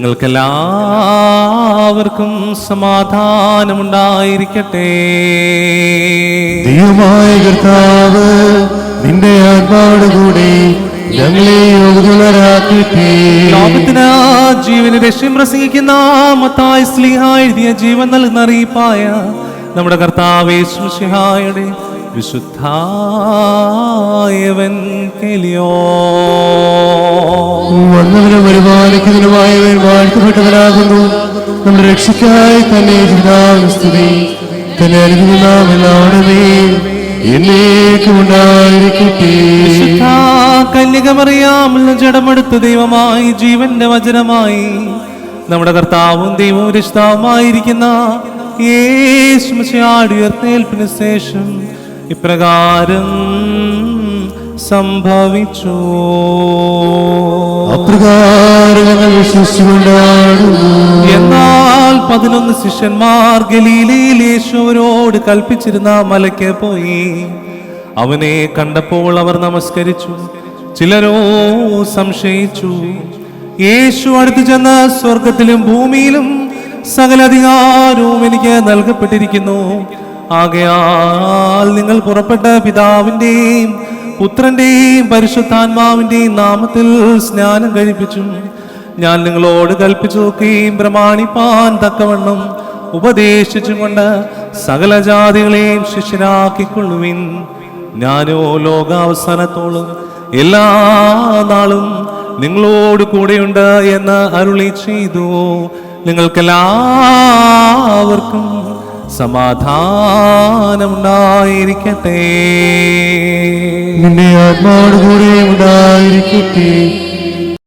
നിങ്ങൾക്കെല്ലാവർക്കും സമാധാനമുണ്ടായിരിക്കട്ടെ. ദൈവമായ കർത്താവ് നിന്റെ ആത്മാവോടുകൂടി ഞങ്ങളെ യോഗ്യരാക്കട്ടെ. ലോകത്തിന് ജീവന് രക്ഷയും പ്രസംഗിക്കുന്ന മത്തായി ശ്ലീഹ എഴുതിയ ജീവൻ നൽകുന്ന അറിയിപ്പായ നമ്മുടെ കർത്താവ് യേശു മിശിഹായുടെ വിശുദ്ധായവൻ കെലിയോ വന്നവനും പരിപാലിക്കുന്നതിനുമായവൻ വാഴ്ത്തപ്പെട്ടവനാകുന്നു. നമ്മുടെ രക്ഷയ്ക്കായി തന്നെ സ്തുതി തന്നെ അനുഗ്രഹിക്കണമേ എന്നേക്കും ഉണ്ടായിരിക്കട്ടെ. കന്യകമറിയാമെന്ന് ജഡമെടുത്ത ദൈവമായി ജീവന്റെ വചനമായി നമ്മുടെ കർത്താവും ദൈവവും രക്ഷിതാവുമായിരിക്കുന്ന യേശു മിശിഹായുടെ ഉയർത്തെഴുന്നേൽപ്പിന് ശേഷം ഇപ്രകാരം സംഭവിച്ചു. എന്നാൽ 11 ശിഷ്യന്മാർ ഗലീലയിൽ യേശുവിനോട് കൽപ്പിച്ചിരുന്ന മലയ്ക്ക് പോയി. അവനെ കണ്ടപ്പോൾ അവർ നമസ്കരിച്ചു. ചിലരോ സംശയിച്ചു. യേശു അടുത്തു ചെന്ന് സ്വർഗത്തിലും ഭൂമിയിലും സകല അധികാരവും എനിക്ക് നൽകപ്പെട്ടിരിക്കുന്നു. ആകയാൽ നിങ്ങൾ പുറപ്പെട്ട പിതാവിന്റെയും പുത്രന്റെയും പരിശുദ്ധാത്മാവിന്റെയും നാമത്തിൽ സ്നാനം കഴിപ്പിച്ചു ഞാൻ നിങ്ങളോട് കൽപ്പിച്ചതൊക്കെയും പ്രമാണിപ്പാൻ തക്കവണ്ണം ഉപദേശിച്ചുകൊണ്ട് സകല ജാതികളെയും ശിഷ്യരാക്കിക്കൊള്ളുവിൻ. ഞാനോ ലോകാവസാനത്തോളം എല്ലാ നാളും നിങ്ങളോട് കൂടെയുണ്ട് എന്ന് അരുളി ചെയ്തു. നിങ്ങൾക്കെല്ലാവർക്കും സമാധാനമുണ്ടായിരിക്കട്ടെ. നിന്റെ ആത്മാവോടുകൂടെ ഉണ്ടായിരിക്കട്ടെ.